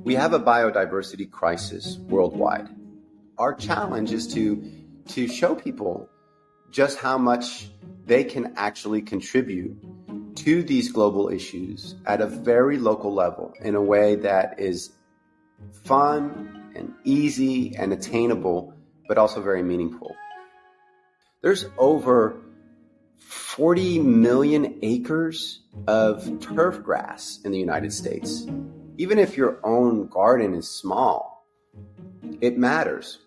We have a biodiversity crisis worldwide. Our challenge is to show people just how much they can actually contribute to these global issues at a very local level in a way that is fun and easy and attainable, but also very meaningful. There's over 40 million acres of turf grass in the United States. Even if your own garden is small, it matters.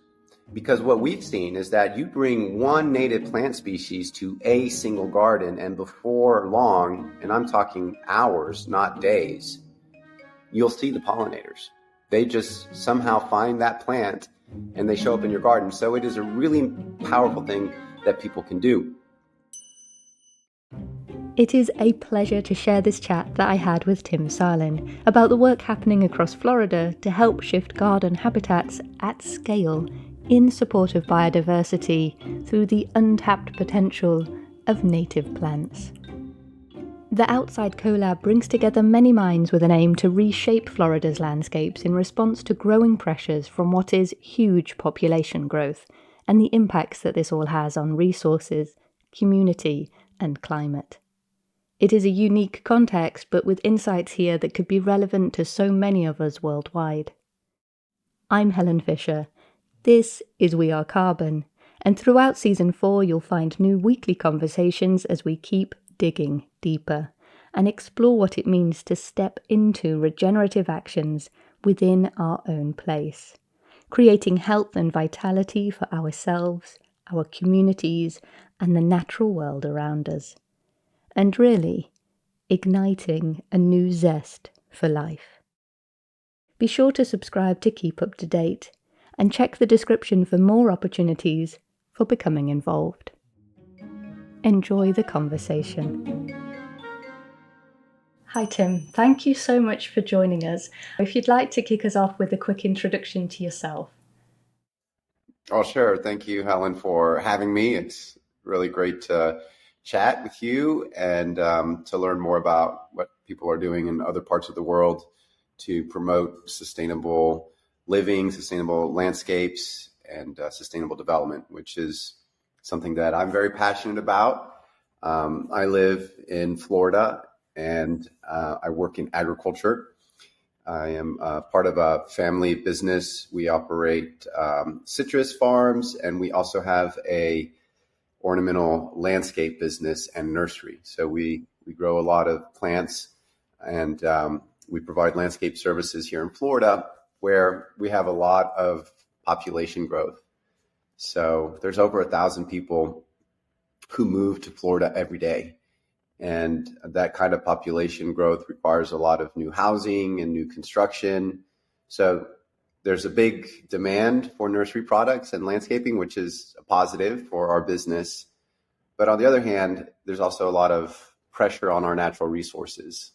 Because what we've seen is that you bring one native plant species to a single garden, and before long, and I'm talking hours, not days, you'll see the pollinators. They just somehow find that plant and they show up in your garden. So it is a really powerful thing that people can do. It is a pleasure to share this chat that I had with Tim Sallin about the work happening across Florida to help shift garden habitats at scale in support of biodiversity through the untapped potential of native plants. The Outside Collab brings together many minds with an aim to reshape Florida's landscapes in response to growing pressures from what is huge population growth and the impacts that this all has on resources, community, and climate. It is a unique context, but with insights here that could be relevant to so many of us worldwide. I'm Helen Fisher. This is We Are Carbon, and throughout Season 4 you'll find new weekly conversations as we keep digging deeper and explore what it means to step into regenerative actions within our own place, creating health and vitality for ourselves, our communities, and the natural world around us. And really, igniting a new zest for life. Be sure to subscribe to keep up to date, and check the description for more opportunities for becoming involved. Enjoy the conversation. Hi Tim, thank you so much for joining us. If you'd like to kick us off with a quick introduction to yourself. Oh, sure. Thank you, Helen, for having me. It's really great to chat with you and to learn more about what people are doing in other parts of the world to promote sustainable living, sustainable landscapes, and sustainable development, which is something that I'm very passionate about. I live in Florida and I work in agriculture. I am part of a family business. We operate citrus farms, and we also have a ornamental landscape business and nursery. So we grow a lot of plants, and we provide landscape services here in Florida, where we have a lot of population growth. So there's over 1,000 people who move to Florida every day. And that kind of population growth requires a lot of new housing and new construction. So there's a big demand for nursery products and landscaping, which is a positive for our business. But on the other hand, there's also a lot of pressure on our natural resources.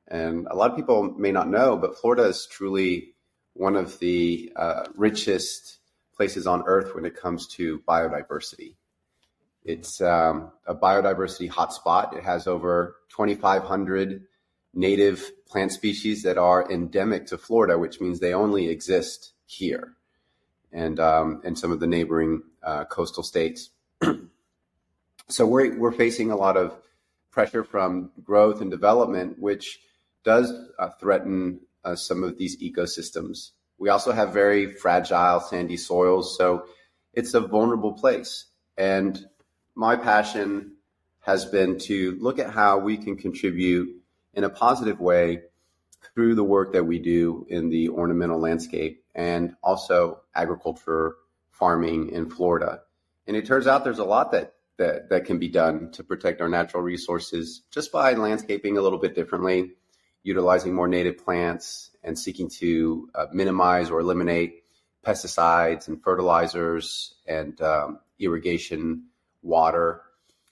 And a lot of people may not know, but Florida is truly one of the richest places on Earth when it comes to biodiversity. It's a biodiversity hotspot. It has over 2,500 native plant species that are endemic to Florida, which means they only exist here and some of the neighboring coastal states. So we're facing a lot of pressure from growth and development, which does threaten some of these ecosystems. We also have very fragile sandy soils, so it's a vulnerable place. And my passion has been to look at how we can contribute in a positive way through the work that we do in the ornamental landscape and also agriculture farming in Florida. And it turns out there's a lot that can be done to protect our natural resources just by landscaping a little bit differently, utilizing more native plants, and seeking to minimize or eliminate pesticides and fertilizers and irrigation water.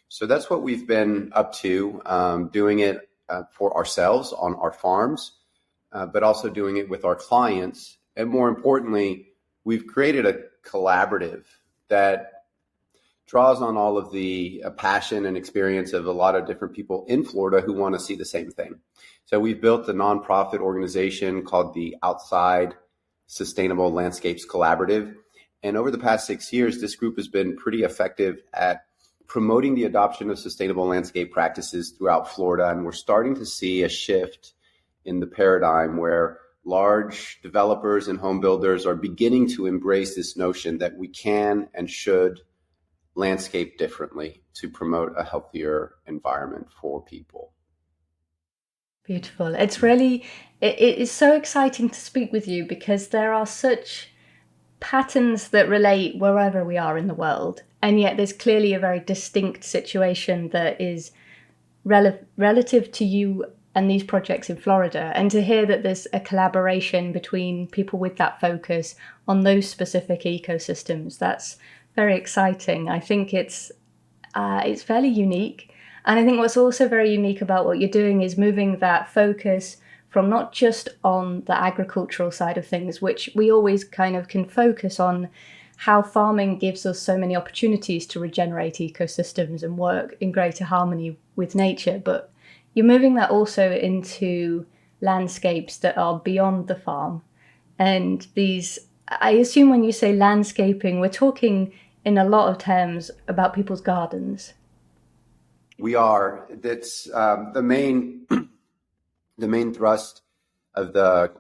So that's what we've been up to, doing it for ourselves on our farms, but also doing it with our clients. And more importantly, we've created a collaborative that draws on all of the passion and experience of a lot of different people in Florida who want to see the same thing. So we've built a nonprofit organization called the Outside Sustainable Landscapes Collaborative. And over the past 6 years, this group has been pretty effective at promoting the adoption of sustainable landscape practices throughout Florida. And we're starting to see a shift in the paradigm where large developers and home builders are beginning to embrace this notion that we can and should landscape differently to promote a healthier environment for people. Beautiful. It is so exciting to speak with you because there are such patterns that relate wherever we are in the world. And yet there's clearly a very distinct situation that is relative to you and these projects in Florida. And to hear that there's a collaboration between people with that focus on those specific ecosystems, that's very exciting. I think it's fairly unique. And I think what's also very unique about what you're doing is moving that focus from not just on the agricultural side of things, which we always kind of can focus on how farming gives us so many opportunities to regenerate ecosystems and work in greater harmony with nature. But you're moving that also into landscapes that are beyond the farm. And these, I assume when you say landscaping, we're talking in a lot of terms about people's gardens. We are. That's the main thrust of the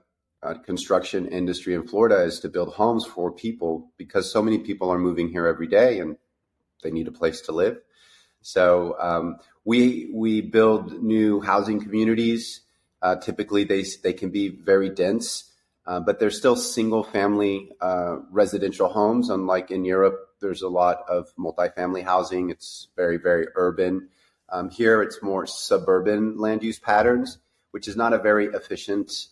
construction industry in Florida is to build homes for people because so many people are moving here every day and they need a place to live. So we build new housing communities. Typically, they can be very dense, but they're still single-family residential homes. Unlike in Europe, there's a lot of multifamily housing. It's very, very urban. Here, it's more suburban land use patterns, which is not a very efficient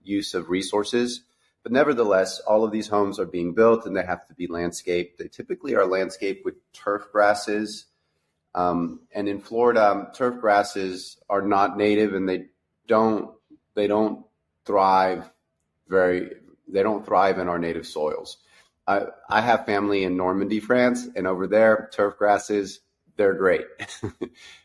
use of resources. But nevertheless, all of these homes are being built and they have to be landscaped. They typically are landscaped with turf grasses. And in Florida, turf grasses are not native and they don't thrive in our native soils. I have family in Normandy, France, and over there, turf grasses, they're great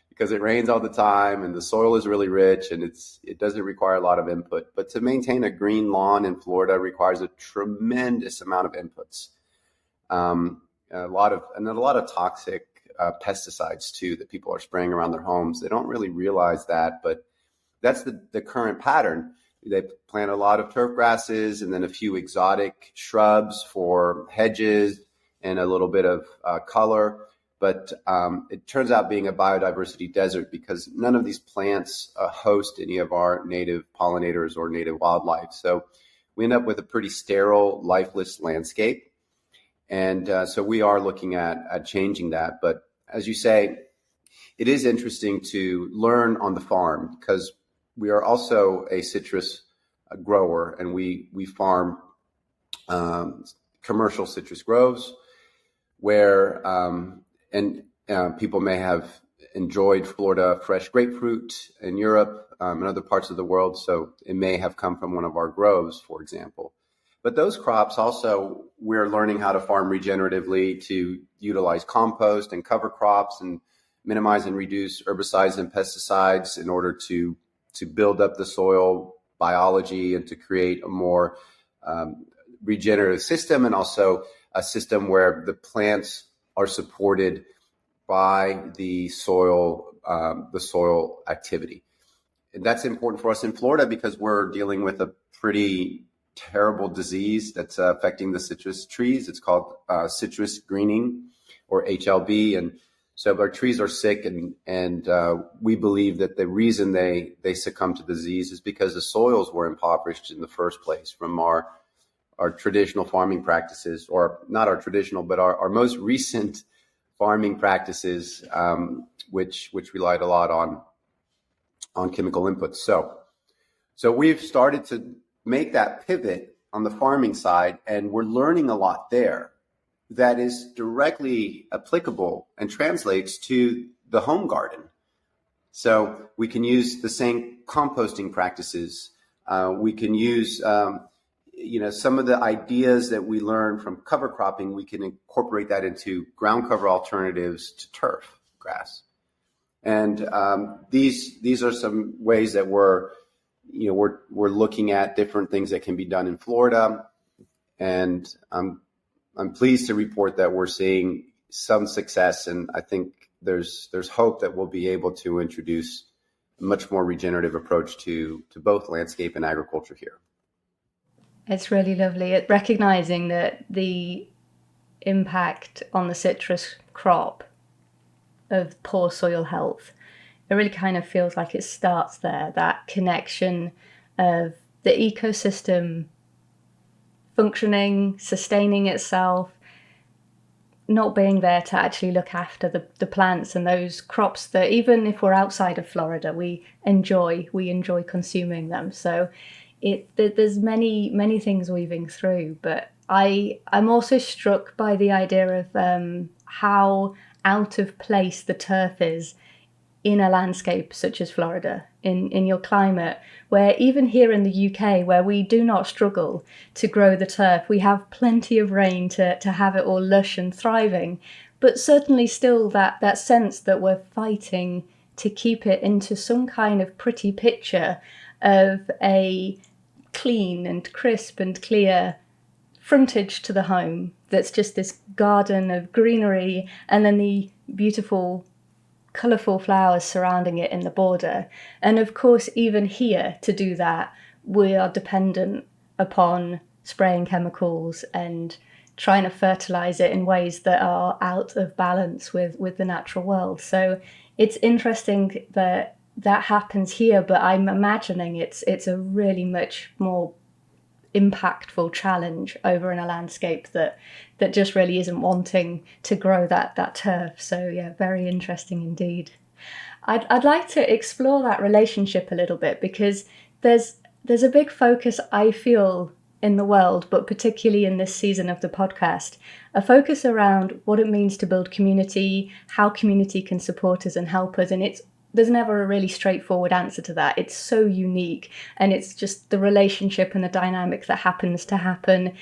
because it rains all the time and the soil is really rich and it doesn't require a lot of input. But to maintain a green lawn in Florida requires a tremendous amount of inputs, a lot of toxic pesticides too that people are spraying around their homes. They don't really realize that, but that's the current pattern. They plant a lot of turf grasses and then a few exotic shrubs for hedges and a little bit of color. But it turns out being a biodiversity desert because none of these plants host any of our native pollinators or native wildlife. So we end up with a pretty sterile, lifeless landscape. And so we are looking at changing that. But as you say, it is interesting to learn on the farm because we are also a citrus grower and we farm commercial citrus groves where people may have enjoyed Florida fresh grapefruit in Europe and other parts of the world. So it may have come from one of our groves, for example. But those crops also, we're learning how to farm regeneratively to utilize compost and cover crops and minimize and reduce herbicides and pesticides in order to build up the soil biology and to create a more regenerative system and also a system where the plants are supported by the soil activity. And that's important for us in Florida because we're dealing with a pretty terrible disease that's affecting the citrus trees. It's called citrus greening or HLB. And so our trees are sick and we believe that the reason they succumb to the disease is because the soils were impoverished in the first place from our traditional farming practices, or not our traditional, but our most recent farming practices, which relied a lot on chemical inputs. So we've started to make that pivot on the farming side, and we're learning a lot there that is directly applicable and translates to the home garden. So we can use the same composting practices. We can use some of the ideas that we learn from cover cropping, we can incorporate that into ground cover alternatives to turf grass. And these are some ways that we're looking at different things that can be done in Florida. And I'm pleased to report that we're seeing some success, and I think there's hope that we'll be able to introduce a much more regenerative approach to both landscape and agriculture here. It's really lovely. Recognizing that the impact on the citrus crop of poor soil health, it really kind of feels like it starts there, that connection of the ecosystem functioning, sustaining itself, not being there to actually look after the plants and those crops that, even if we're outside of Florida, we enjoy consuming them. So there's many things weaving through, but I'm also struck by the idea of how out of place the turf is in a landscape such as Florida, in your climate, where even here in the UK, where we do not struggle to grow the turf, we have plenty of rain to have it all lush and thriving, but certainly still that sense that we're fighting to keep it into some kind of pretty picture of a clean and crisp and clear frontage to the home that's just this garden of greenery, and then the beautiful colourful flowers surrounding it in the border. And of course, even here, to do that, we are dependent upon spraying chemicals and trying to fertilise it in ways that are out of balance with the natural world. So it's interesting that happens here, but I'm imagining it's a really much more impactful challenge over in a landscape that just really isn't wanting to grow that turf. So yeah, very interesting indeed. I'd like to explore that relationship a little bit, because there's a big focus, I feel, in the world, but particularly in this season of the podcast, a focus around what it means to build community, how community can support us and help us. And there's never a really straightforward answer to that. It's so unique, and it's just the relationship and the dynamic that happens to happen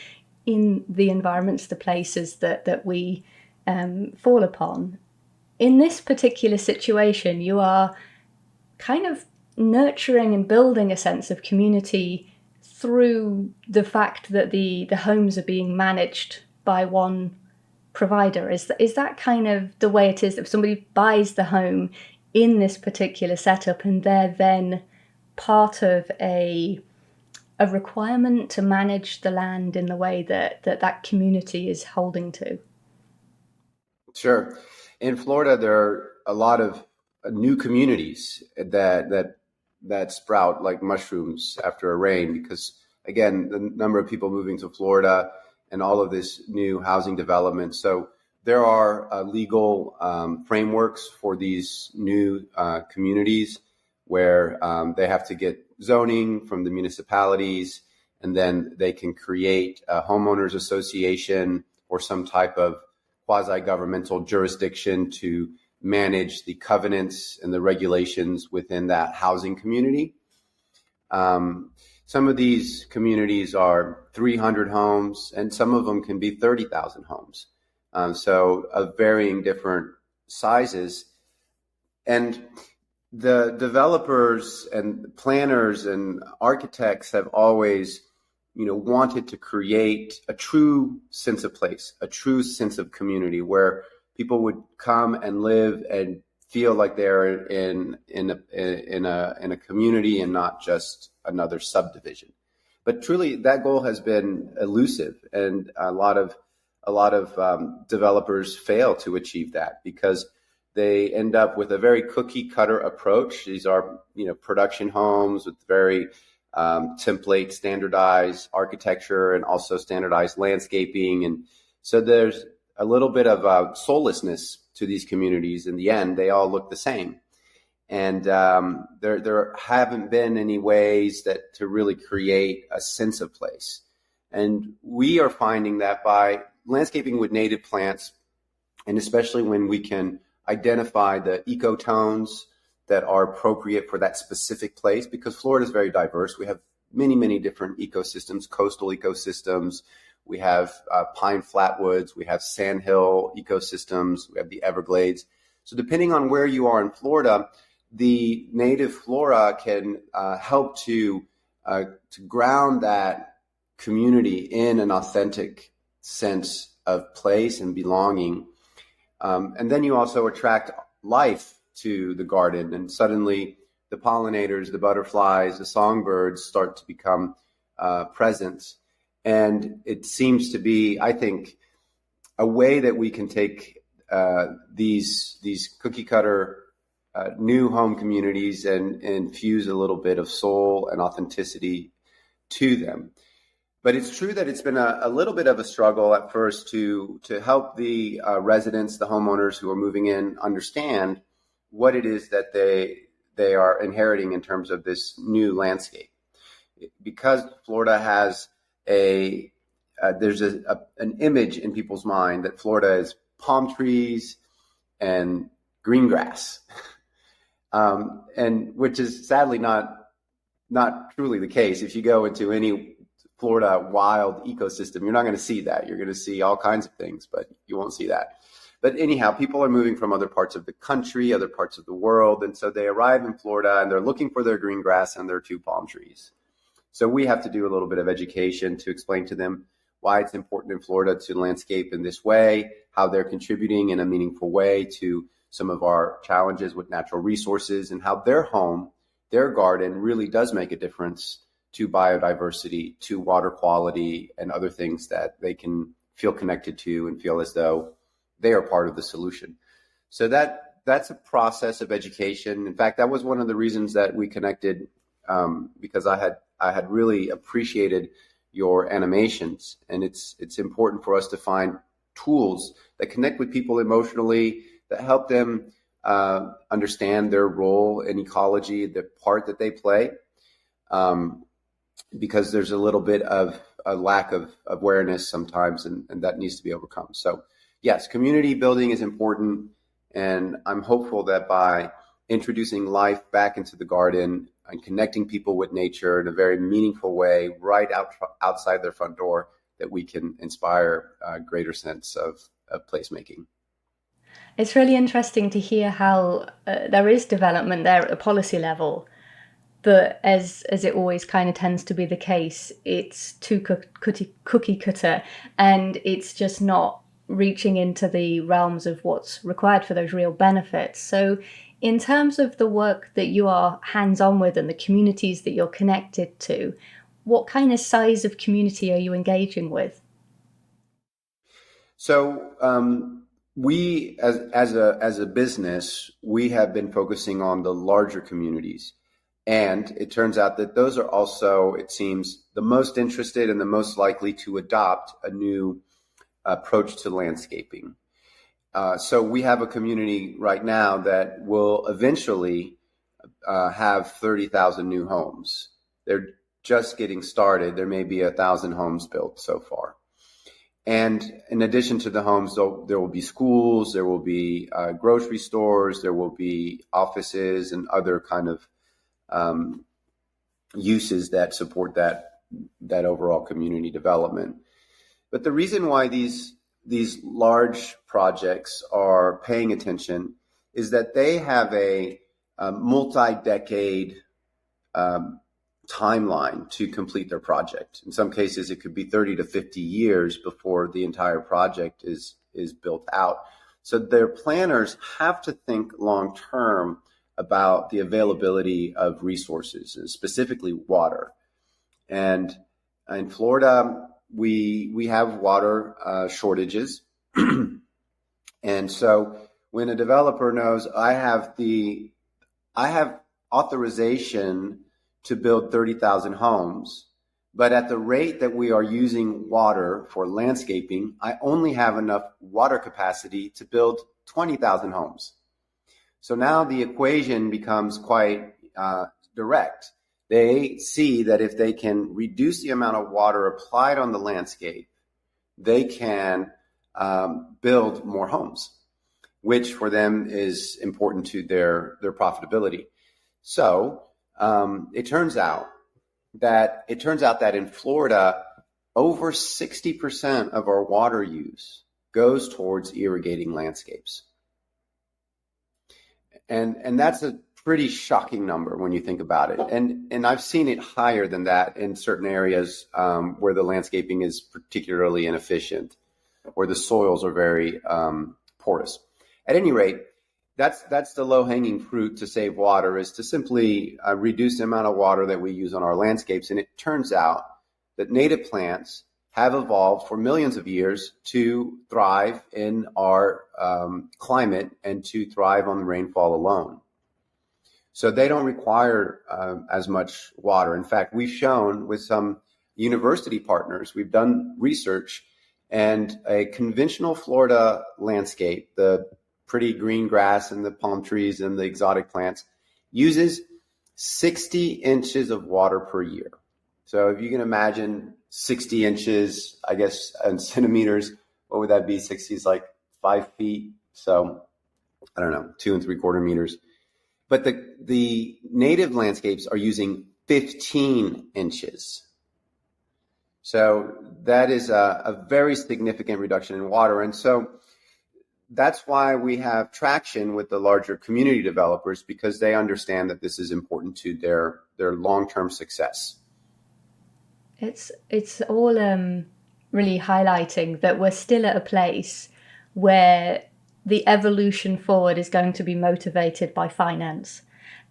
in the environments, the places that we fall upon. In this particular situation, you are kind of nurturing and building a sense of community through the fact that the homes are being managed by one provider. Is that kind of the way it is? If somebody buys the home in this particular setup, and they're then part of a requirement to manage the land in the way that community is holding to? Sure. In Florida, there are a lot of new communities that sprout like mushrooms after a rain, because again, the number of people moving to Florida and all of this new housing development. So there are legal frameworks for these new communities where they have to get zoning from the municipalities, and then they can create a homeowners association or some type of quasi-governmental jurisdiction to manage the covenants and the regulations within that housing community. Some of these communities are 300 homes, and some of them can be 30,000 homes. So of varying different sizes. And the developers and planners and architects have always, wanted to create a true sense of place, a true sense of community, where people would come and live and feel like they're in a community and not just another subdivision. But truly, that goal has been elusive, and a lot of developers fail to achieve that because they end up with a very cookie cutter approach. These are, production homes with very template, standardized architecture, and also standardized landscaping. And so there's a little bit of soullessness to these communities. In the end, they all look the same. And there haven't been any ways to really create a sense of place. And we are finding that by landscaping with native plants, and especially when we can identify the ecotones that are appropriate for that specific place, because Florida is very diverse. We have many different ecosystems, coastal ecosystems. We have pine flatwoods, we have sandhill ecosystems, we have the Everglades. So depending on where you are in Florida, the native flora can help to ground that community in an authentic sense of place and belonging. And then you also attract life to the garden, and suddenly the pollinators, the butterflies, the songbirds start to become present. And it seems to be, I think, a way that we can take these cookie cutter new home communities and infuse a little bit of soul and authenticity to them. But it's true that it's been a little bit of a struggle at first to help the residents, the homeowners who are moving in, understand what it is that they are inheriting in terms of this new landscape. Because Florida has there's an image in people's mind that Florida is palm trees and green grass, and which is sadly not truly the case. If you go into any Florida wild ecosystem, you're not going to see that. You're going to see all kinds of things, but you won't see that. But anyhow, people are moving from other parts of the country, other parts of the world, and so they arrive in Florida and they're looking for their green grass and their 2 palm trees. So we have to do a little bit of education to explain to them why it's important in Florida to landscape in this way, how they're contributing in a meaningful way to some of our challenges with natural resources, and how their home, their garden really does make a difference to biodiversity, to water quality, and other things that they can feel connected to and feel as though they are part of the solution. So that's a process of education. In fact, that was one of the reasons that we connected, because I had really appreciated your animations, and it's important for us to find tools that connect with people emotionally, that help them understand their role in ecology, the part that they play, because there's a little bit of a lack of awareness sometimes, and that needs to be overcome. So yes, community building is important, and I'm hopeful that by introducing life back into the garden and connecting people with nature in a very meaningful way right outside their front door, that we can inspire a greater sense of placemaking. It's really interesting to hear how there is development there at the policy level, but as it always kind of tends to be the case, it's too cookie cutter, and it's just not reaching into the realms of what's required for those real benefits. So in terms of the work that you are hands-on with and the communities that you're connected to, what kind of size of community are you engaging with? So we, as a business, we have been focusing on the larger communities. And it turns out that those are also, it seems, the most interested and the most likely to adopt a new approach to landscaping. So we have a community right now that will eventually have 30,000 new homes. They're just getting started. There may be 1,000 homes built so far. And in addition to the homes, there will be schools, there will be grocery stores, there will be offices and other kind of uses that support that overall community development. But the reason why these large projects are paying attention is that they have a multi-decade timeline to complete their project. In some cases, it could be 30 to 50 years before the entire project is built out. So their planners have to think long-term about the availability of resources, specifically water. And in Florida, we have water shortages. And so when a developer knows I have authorization to build 30,000 homes, but at the rate that we are using water for landscaping, I only have enough water capacity to build 20,000 homes. So now the equation becomes quite direct. They see that if they can reduce the amount of water applied on the landscape, they can build more homes, which for them is important to their profitability. So it turns out that it turns out that in Florida, over 60% of our water use goes towards irrigating landscapes. And that's a pretty shocking number when you think about it. And I've seen it higher than that in certain areas where the landscaping is particularly inefficient, where the soils are very porous. At any rate, that's the low-hanging fruit to save water, is to simply reduce the amount of water that we use on our landscapes. And it turns out that native plants have evolved for millions of years to thrive in our climate and to thrive on rainfall alone. So they don't require as much water. In fact, we've shown with some university partners, we've done research, and a conventional Florida landscape, the pretty green grass and the palm trees and the exotic plants, uses 60 inches of water per year. So if you can imagine 60 inches, I guess, in centimeters, what would that be? 60 is like 5 feet. So I don't know, 2 3/4 meters. But the native landscapes are using 15 inches. So that is a very significant reduction in water. And so that's why we have traction with the larger community developers, because they understand that this is important to their long-term success. It's all really highlighting that we're still at a place where the evolution forward is going to be motivated by finance.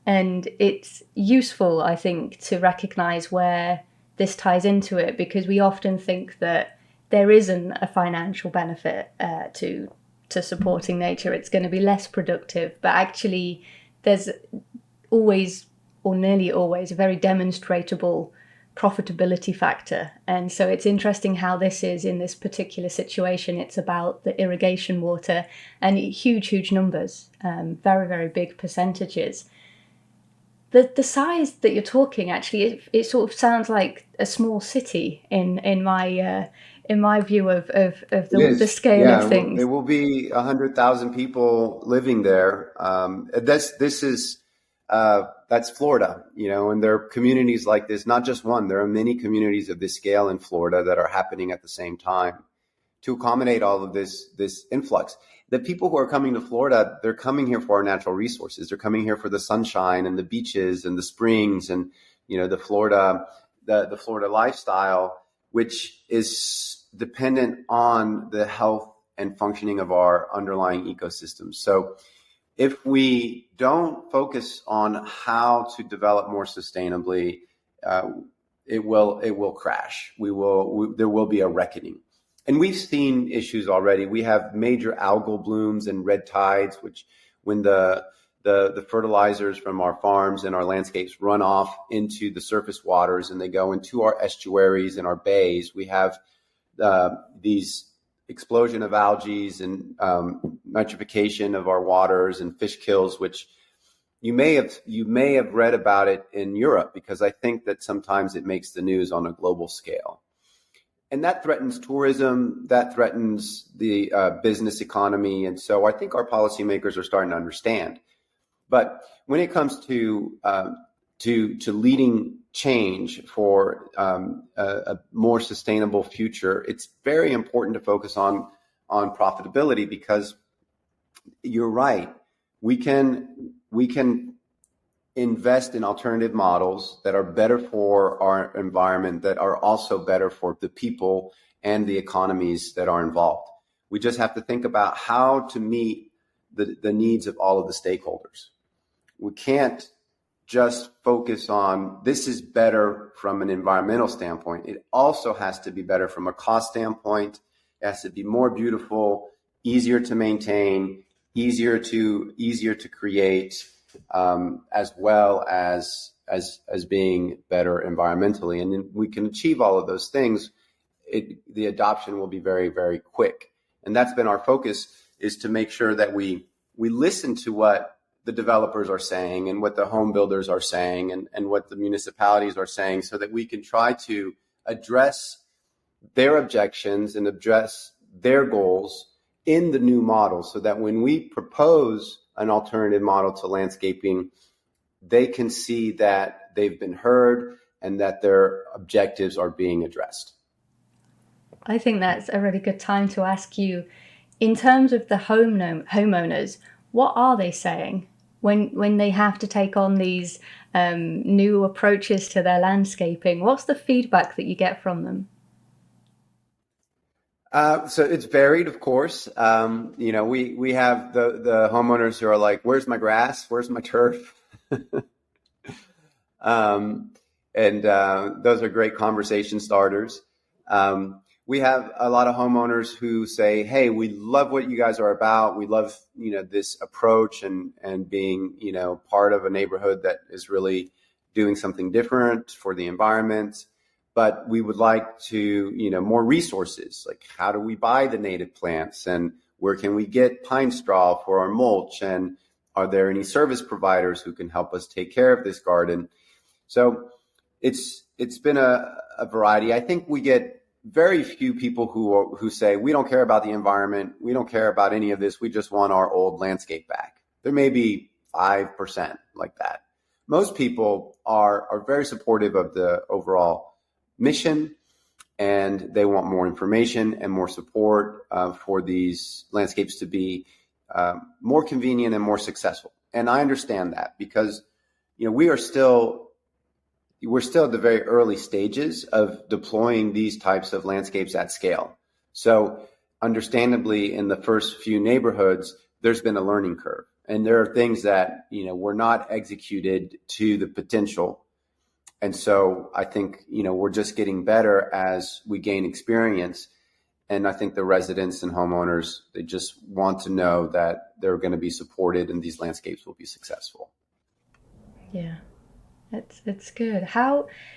And it's useful, I think, to recognize where this ties into it, because we often think that there isn't a financial benefit to supporting nature. It's going to be less productive, but actually there's always, or nearly always, a very demonstrable profitability factor. And so it's interesting how this is in this particular situation. It's about the irrigation water, and huge numbers, very, very big percentages. The size that you're talking, actually, it sort of sounds like a small city in my view of the scale of things. There will be 100,000 people living there. That's Florida, and there are communities like this, not just one. There are many communities of this scale in Florida that are happening at the same time to accommodate all of this influx. The people who are coming to Florida, they're coming here for our natural resources. They're coming here for the sunshine and the beaches and the springs and, the Florida lifestyle, which is dependent on the health and functioning of our underlying ecosystems. So if we don't focus on how to develop more sustainably, it will crash. There will be a reckoning. And we've seen issues already. We have major algal blooms and red tides, which when the fertilizers from our farms and our landscapes run off into the surface waters and they go into our estuaries and our bays, we have these explosion of algae and nitrification of our waters and fish kills, which you may have read about it in Europe, because I think that sometimes it makes the news on a global scale. And that threatens tourism, that threatens the business economy. And so I think our policymakers are starting to understand. But when it comes to leading change for a more sustainable future, it's very important to focus on profitability, because you're right. We can invest in alternative models that are better for our environment, that are also better for the people and the economies that are involved. We just have to think about how to meet the needs of all of the stakeholders. We can't just focus on this is better from an environmental standpoint. It also has to be better from a cost standpoint. It has to be more beautiful, easier to maintain, easier to create, as well as being better environmentally. And then we can achieve all of those things. The adoption will be very, very quick. And that's been our focus, is to make sure that we listen to what the developers are saying and what the home builders are saying and what the municipalities are saying, so that we can try to address their objections and address their goals in the new model, so that when we propose an alternative model to landscaping, they can see that they've been heard and that their objectives are being addressed. I think that's a really good time to ask you, in terms of the homeowners, what are they saying when they have to take on these new approaches to their landscaping? What's the feedback that you get from them? So it's varied, of course. We have the homeowners who are like, "Where's my grass? Where's my turf?" And those are great conversation starters. We have a lot of homeowners who say, "Hey, we love what you guys are about. We love, this approach and being, part of a neighborhood that is really doing something different for the environment. But we would like to, more resources. Like, how do we buy the native plants, and where can we get pine straw for our mulch? And are there any service providers who can help us take care of this garden?" So it's been a variety. I think we get very few people who say, "We don't care about the environment. We don't care about any of this. We just want our old landscape back." There may be 5% like that. Most people are very supportive of the overall mission, and they want more information and more support for these landscapes to be more convenient and more successful. And I understand that, because we're still at the very early stages of deploying these types of landscapes at scale. So understandably, in the first few neighborhoods, there's been a learning curve, and there are things that were not executed to the potential. And so I think we're just getting better as we gain experience. And I think the residents and homeowners, they just want to know that they're going to be supported and these landscapes will be successful. Yeah. It's good.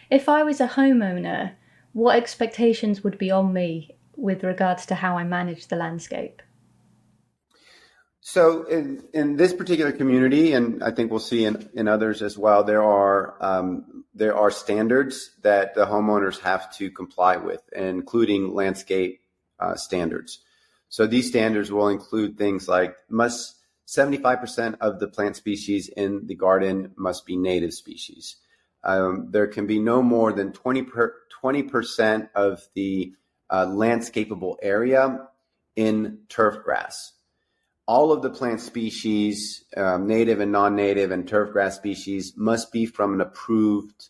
If I was a homeowner, what expectations would be on me with regards to how I manage the landscape? So in this particular community, and I think we'll see in others as well, there are standards that the homeowners have to comply with, including landscape standards. So these standards will include things like 75% of the plant species in the garden must be native species. There can be no more than 20% of the landscapable area in turf grass. All of the plant species, native and non-native and turf grass species, must be from an approved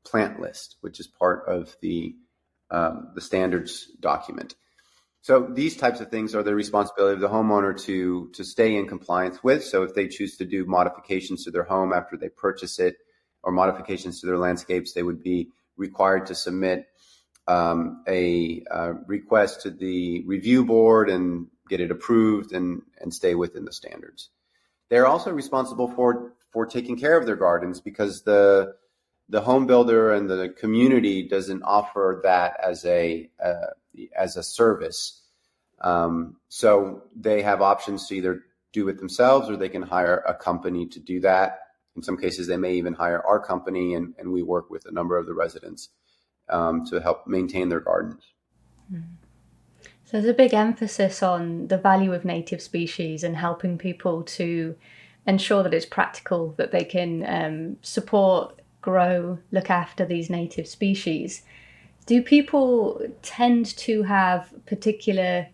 plant list, which is part of the standards document. So these types of things are the responsibility of the homeowner to stay in compliance with. So if they choose to do modifications to their home after they purchase it, or modifications to their landscapes, they would be required to submit a request to the review board and get it approved and stay within the standards. They're also responsible for taking care of their gardens, because the home builder and the community doesn't offer that as a service. So they have options to either do it themselves, or they can hire a company to do that. In some cases, they may even hire our company, and we work with a number of the residents to help maintain their gardens. So there's a big emphasis on the value of native species and helping people to ensure that it's practical, that they can support, grow, look after these native species. Do people tend to have particular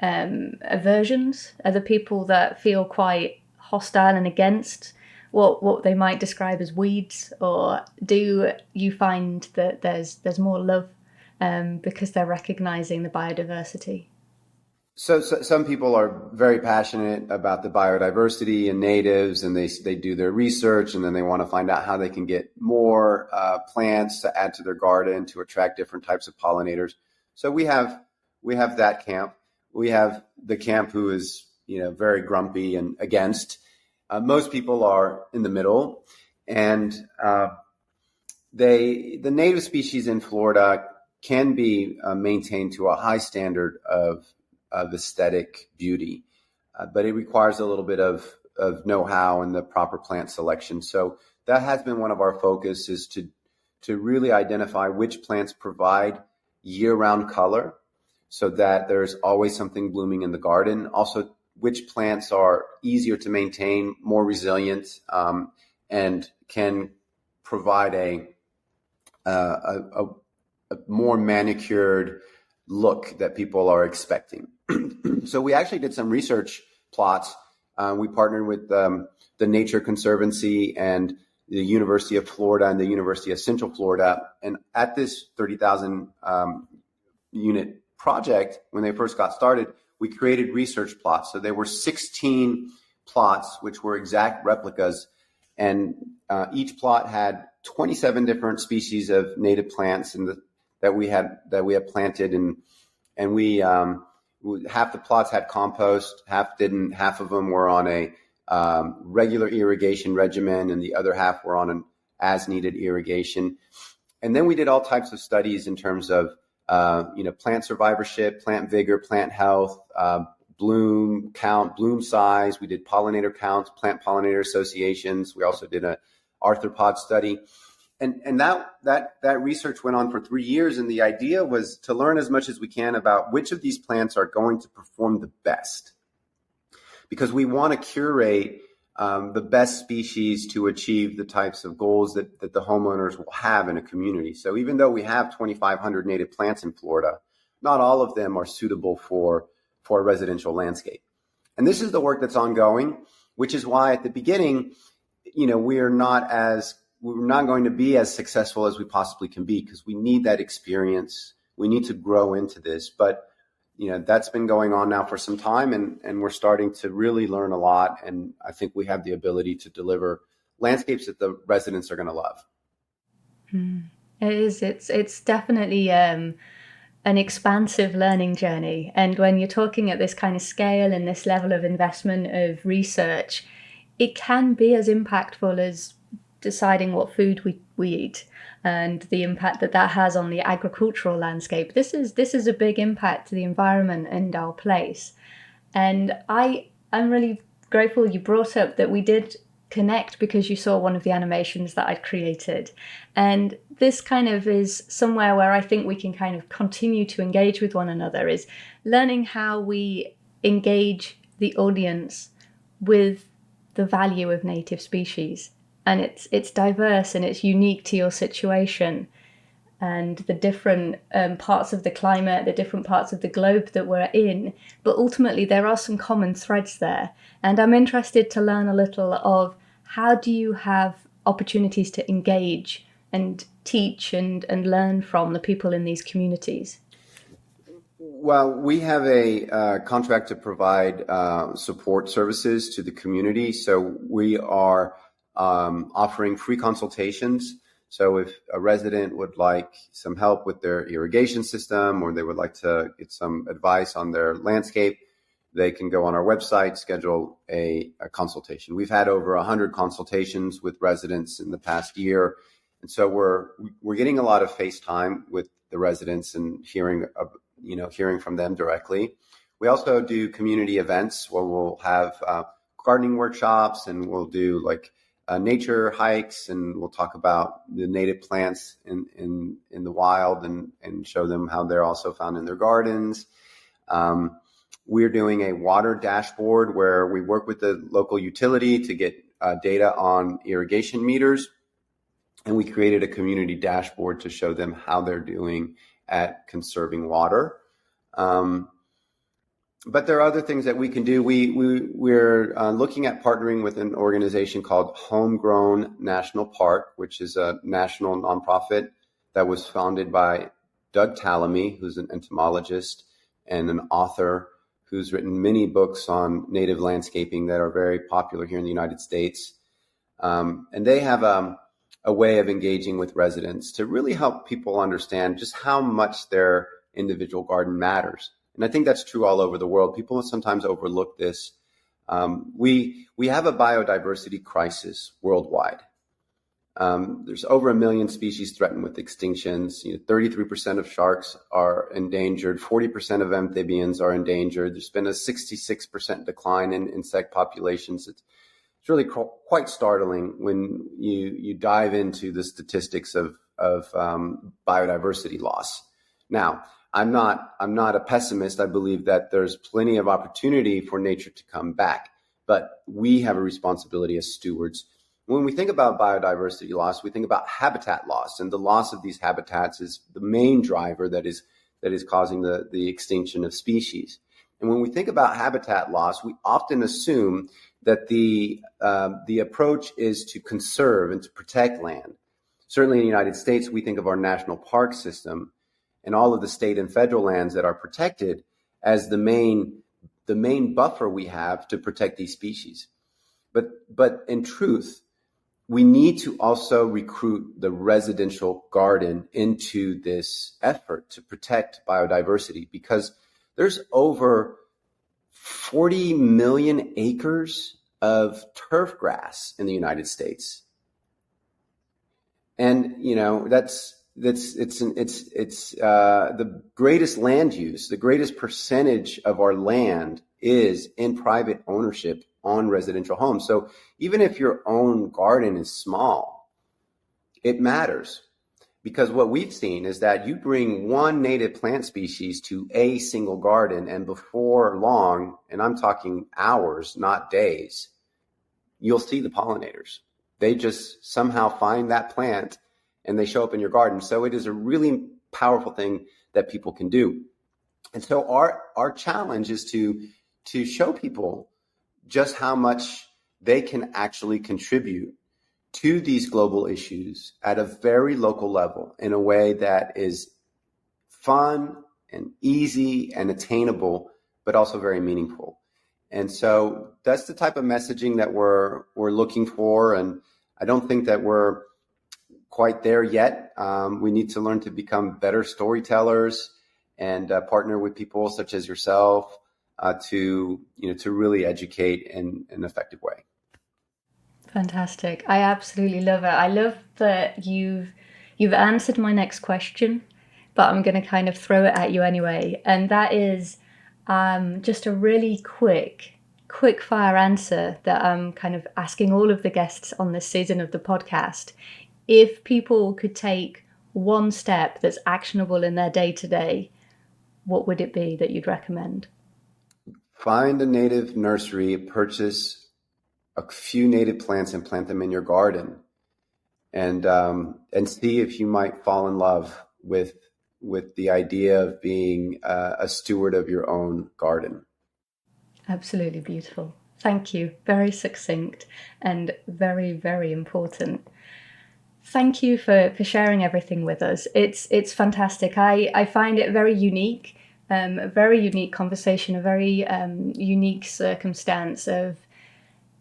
aversions? Are the people that feel quite hostile and against what they might describe as weeds, or do you find that there's more love because they're recognizing the biodiversity? So some people are very passionate about the biodiversity and natives, and they do their research, and then they want to find out how they can get more plants to add to their garden to attract different types of pollinators. So we have that camp. We have the camp who is very grumpy and against. Most people are in the middle, and the native species in Florida can be maintained to a high standard of aesthetic beauty, but it requires a little bit of know-how and the proper plant selection. So that has been one of our focuses, to really identify which plants provide year-round color, so that there's always something blooming in the garden. Also, which plants are easier to maintain, more resilient, and can provide a more manicured look that people are expecting. So we actually did some research plots. We partnered with the Nature Conservancy and the University of Florida and the University of Central Florida. And at this 30,000 unit project, when they first got started, we created research plots. So there were 16 plots, which were exact replicas. And each plot had 27 different species of native plants that we had planted. And we half the plots had compost, half didn't. Half of them were on a regular irrigation regimen, and the other half were on an as-needed irrigation. And then we did all types of studies in terms of plant survivorship, plant vigor, plant health, bloom count, bloom size. We did pollinator counts, plant pollinator associations. We also did a arthropod study. And that research went on for 3 years. And the idea was to learn as much as we can about which of these plants are going to perform the best, because we want to curate the best species to achieve the types of goals that the homeowners will have in a community. So even though we have 2,500 native plants in Florida, not all of them are suitable for a residential landscape. And this is the work that's ongoing, which is why at the beginning, we're not going to be as successful as we possibly can be, because we need that experience. We need to grow into this. But that's been going on now for some time, and we're starting to really learn a lot. And I think we have the ability to deliver landscapes that the residents are going to love. It is. It's definitely an expansive learning journey. And when you're talking at this kind of scale and this level of investment of research, it can be as impactful as deciding what food we eat and the impact that has on the agricultural landscape. This is a big impact to the environment and our place. And I'm really grateful you brought up that we did connect because you saw one of the animations that I'd created. And this kind of is somewhere where I think we can kind of continue to engage with one another, is learning how we engage the audience with the value of native species. And it's diverse and it's unique to your situation and the different parts of the climate, the different parts of the globe that we're in. But ultimately, there are some common threads there. And I'm interested to learn a little of how do you have opportunities to engage and teach and learn from the people in these communities? Well, we have a contract to provide support services to the community. So we are offering free consultations. So if a resident would like some help with their irrigation system, or they would like to get some advice on their landscape, they can go on our website, schedule a consultation. We've had over 100 consultations with residents in the past year. And so we're getting a lot of face time with the residents and hearing from them directly. We also do community events where we'll have gardening workshops, and we'll do nature hikes, and we'll talk about the native plants in the wild and show them how they're also found in their gardens. We're doing a water dashboard where we work with the local utility to get data on irrigation meters. And we created a community dashboard to show them how they're doing at conserving water. But there are other things that we can do. We're looking at partnering with an organization called Homegrown National Park, which is a national nonprofit that was founded by Doug Tallamy, who's an entomologist and an author who's written many books on native landscaping that are very popular here in the United States. And they have a way of engaging with residents to really help people understand just how much their individual garden matters. And I think that's true all over the world. People sometimes overlook this. We have a biodiversity crisis worldwide. There's over 1 million species threatened with extinctions. 33% of sharks are endangered. 40% of amphibians are endangered. There's been a 66% decline in insect populations. It's really quite startling when you dive into the statistics of biodiversity loss. Now, I'm not a pessimist. I believe that there's plenty of opportunity for nature to come back, but we have a responsibility as stewards. When we think about biodiversity loss, we think about habitat loss, and the loss of these habitats is the main driver that is causing the extinction of species. And when we think about habitat loss, we often assume that the approach is to conserve and to protect land. Certainly in the United States, we think of our national park system and all of the state and federal lands that are protected as the main buffer we have to protect these species. But in truth, we need to also recruit the residential garden into this effort to protect biodiversity, because there's over 40 million acres of turf grass in the United States. And, it's the greatest land use, the greatest percentage of our land is in private ownership on residential homes. So even if your own garden is small, it matters, because what we've seen is that you bring one native plant species to a single garden, and before long, and I'm talking hours, not days, you'll see the pollinators. They just somehow find that plant and they show up in your garden. So it is a really powerful thing that people can do. And so our challenge is to show people just how much they can actually contribute to these global issues at a very local level in a way that is fun and easy and attainable, but also very meaningful. And so that's the type of messaging that we're looking for. And I don't think that we're quite there yet. We need to learn to become better storytellers and partner with people such as yourself to really educate in an effective way. Fantastic. I absolutely love it. I love that you've answered my next question, but I'm going to kind of throw it at you anyway. And that is just a really quick fire answer that I'm kind of asking all of the guests on this season of the podcast. If people could take one step that's actionable in their day-to-day, what would it be that you'd recommend? Find a native nursery, purchase a few native plants and plant them in your garden, and see if you might fall in love with the idea of being a steward of your own garden. Absolutely beautiful. Thank you. Very succinct and very, very important. Thank you for sharing everything with us. It's fantastic. I find it very unique, a very unique conversation, a very unique circumstance of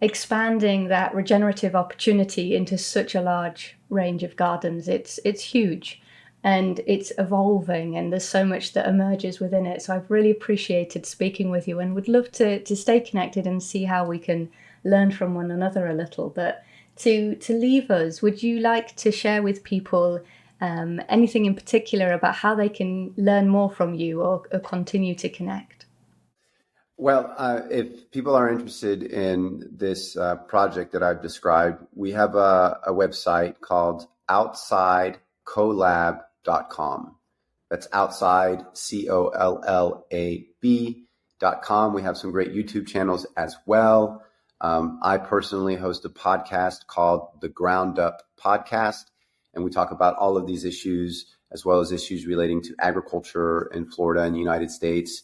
expanding that regenerative opportunity into such a large range of gardens. It's huge and it's evolving, and there's so much that emerges within it. So I've really appreciated speaking with you and would love to stay connected and see how we can learn from one another a little. But to leave us, would you like to share with people anything in particular about how they can learn more from you or continue to connect? Well, if people are interested in this project that I've described, we have a website called OutsideCollab.com. That's outside, COLLAB.com. We have some great YouTube channels as well. I personally host a podcast called The Ground Up Podcast, and we talk about all of these issues as well as issues relating to agriculture in Florida and the United States.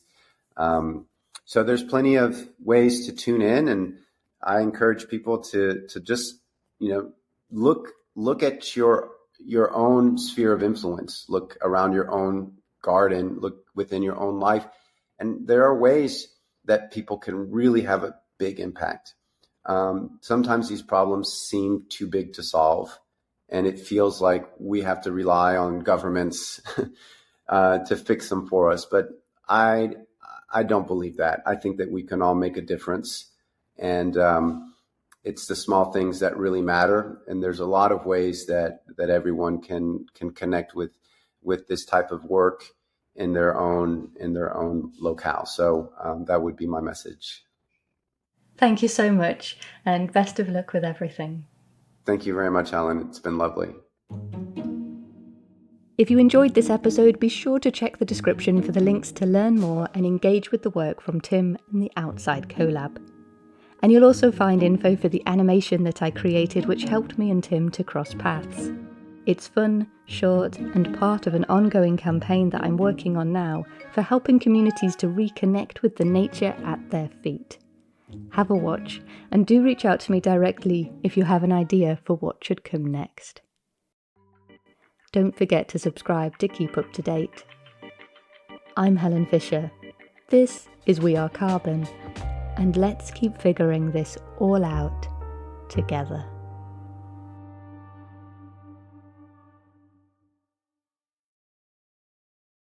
So there's plenty of ways to tune in, and I encourage people to just, look at your own sphere of influence, look around your own garden, look within your own life. And there are ways that people can really have a big impact. Sometimes these problems seem too big to solve, and it feels like we have to rely on governments to fix them for us. But I don't believe that. I think that we can all make a difference, and it's the small things that really matter. And there's a lot of ways that everyone can connect with this type of work in their own locale. So that would be my message. Thank you so much, and best of luck with everything. Thank you very much, Alan. It's been lovely. If you enjoyed this episode, be sure to check the description for the links to learn more and engage with the work from Tim and the Outside Collab. And you'll also find info for the animation that I created, which helped me and Tim to cross paths. It's fun, short, and part of an ongoing campaign that I'm working on now for helping communities to reconnect with the nature at their feet. Have a watch, and do reach out to me directly if you have an idea for what should come next. Don't forget to subscribe to keep up to date. I'm Helen Fisher. This is We Are Carbon, and let's keep figuring this all out together.